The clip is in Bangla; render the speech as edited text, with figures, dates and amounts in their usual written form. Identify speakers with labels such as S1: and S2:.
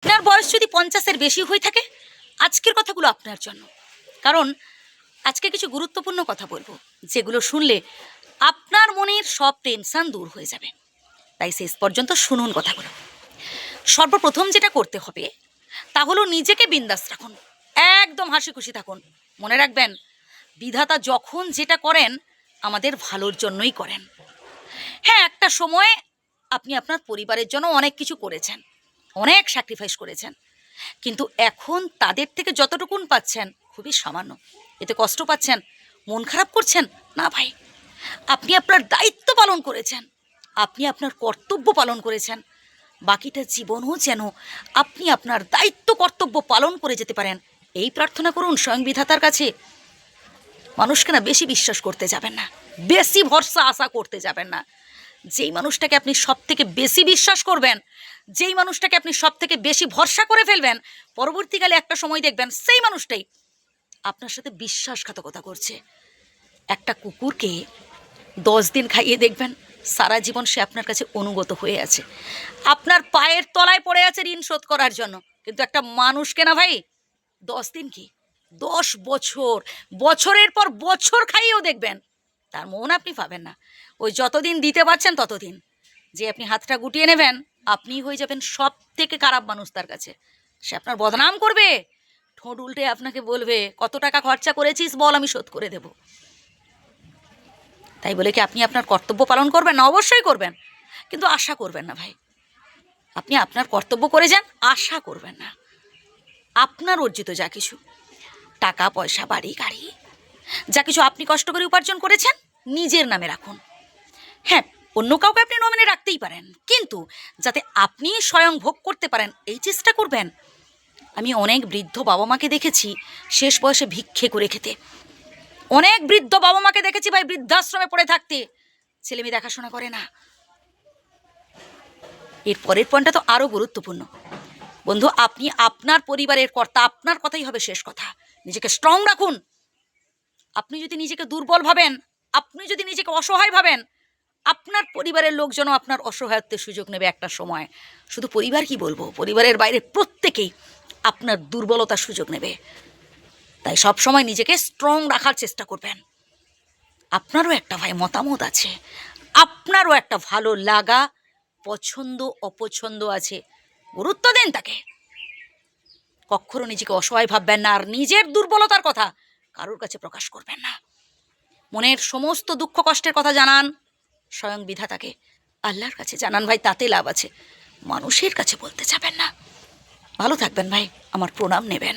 S1: আপনার বয়স যদি 50-এর বেশি হয়ে থাকে, আজকের কথাগুলো আপনার জন্য। কারণ আজকে কিছু গুরুত্বপূর্ণ কথা বলবো, যেগুলো শুনলে আপনার মনের সব টেনশন দূর হয়ে যাবে। তাই শেষ পর্যন্ত শুনুন কথাগুলো। সর্বপ্রথম যেটা করতে হবে তা হলো নিজেকে বিন্দাস রাখুন, একদম হাসি খুশি থাকুন। মনে রাখবেন, বিধাতা যখন যেটা করেন আমাদের ভালোর জন্যই করেন। হ্যাঁ, একটা সময় আপনি আপনার পরিবারের জন্য অনেক কিছু করেছেন, অনেক স্যাক্রিফাইস করেছেন, কিন্তু এখন তাদের থেকে যতটুকুন পাচ্ছেন খুবই সামান্য। এতে কষ্ট পাচ্ছেন, মন খারাপ করছেন না ভাই। আপনি আপনার দায়িত্ব পালন করেছেন, আপনি আপনার কর্তব্য পালন করেছেন। বাকিটা জীবনও যেন আপনি আপনার দায়িত্ব কর্তব্য পালন করে যেতে পারেন, এই প্রার্থনা করুন স্বয়ং বিধাতার কাছে। মানুষকে না বেশি বিশ্বাস করতে যাবেন না, বেশি ভরসা আশা করতে যাবেন না। যেই মানুষটাকে আপনি সব থেকে বেশি বিশ্বাস করবেন, যেই মানুষটাকে আপনি সব থেকে বেশি ভরসা করে ফেলবেন, পরবর্তীকালে একটা সময় দেখবেন সেই মানুষটাই আপনার সাথে বিশ্বাসঘাতকতা করছে। একটা কুকুরকে 10 দিন খাইয়ে দেখবেন, সারা জীবন সে আপনার কাছে অনুগত হয়ে আছে, আপনার পায়ের তলায় পড়ে আছে ঋণ শোধ করার জন্য। কিন্তু একটা মানুষকে না ভাই, 10 দিন কি 10 বছর, বছরের পর বছর খাইয়েও দেখবেন তার মন আপনি পাবেন না। ওই যতদিন দিতে পারছেন ততদিন, যে আপনি হাতটা গুটিয়ে নেবেন, আপনি হয়ে যাবেন সব থেকে খারাপ মানুষ তার কাছে। সে আপনার বদনাম করবে, ঠোঁট উল্টে আপনাকে বলবে কত টাকা খরচা করেছিস বল, আমি শোধ করে দেব। তাই বলে কি আপনি আপনার কর্তব্য পালন করবেন না? অবশ্যই করবেন, কিন্তু আশা করবেন না ভাই। আপনি আপনার কর্তব্য করে যান, আশা করবেন না। আপনার অর্জিত যা কিছু টাকা পয়সা, বাড়ি গাড়ি, যা কিছু আপনি কষ্ট করে উপার্জন করেছেন, নিজের নামে রাখুন। হ্যাঁ, অন্য কাউকে আপনি নমিনে রাখতেই পারেন, কিন্তু যাতে আপনি স্বয়ং ভোগ করতে পারেন এই চেষ্টা করবেন। আমি অনেক বৃদ্ধ বাবা মাকে দেখেছি শেষ বয়সে ভিক্ষে করে খেতে, অনেক বৃদ্ধ বাবা মাকে দেখেছি ভাই বৃদ্ধাশ্রমে পড়ে থাকতে, ছেলে মেয়ে দেখাশোনা করে না। এর পরের পয়েন্টটা তো আরও গুরুত্বপূর্ণ। বন্ধু, আপনি আপনার পরিবারের কর্তা, আপনার কথাই হবে শেষ কথা। নিজেকে স্ট্রং রাখুন। আপনি যদি নিজেকে দুর্বল ভাবেন, আপনি যদি নিজেকে অসহায় ভাবেন, আপনার পরিবারের লোকজনও আপনার অসহায়ত্বের সুযোগ নেবে একটা সময়। শুধু পরিবার কি বলবো, পরিবারের বাইরে প্রত্যেকেই আপনার দুর্বলতার সুযোগ নেবে। তাই সব সময় নিজেকে স্ট্রং রাখার চেষ্টা করবেন। আপনারও একটা ভাই মতামত আছে, আপনারও একটা ভালো লাগা, পছন্দ অপছন্দ আছে, গুরুত্ব দেন তাকে। কখনো নিজেকে অসহায় ভাববেন না, আর নিজের দুর্বলতার কথা কারোর কাছে প্রকাশ করবেন না। মনের সমস্ত দুঃখ কষ্টের কথা জানান স্বয়ং বিধাতাকে, আল্লাহর কাছে জানান ভাই, তাতে লাভ আছে। মানুষের কাছে বলতে যাবেন না। ভালো থাকবেন ভাই, আমার প্রণাম নেবেন।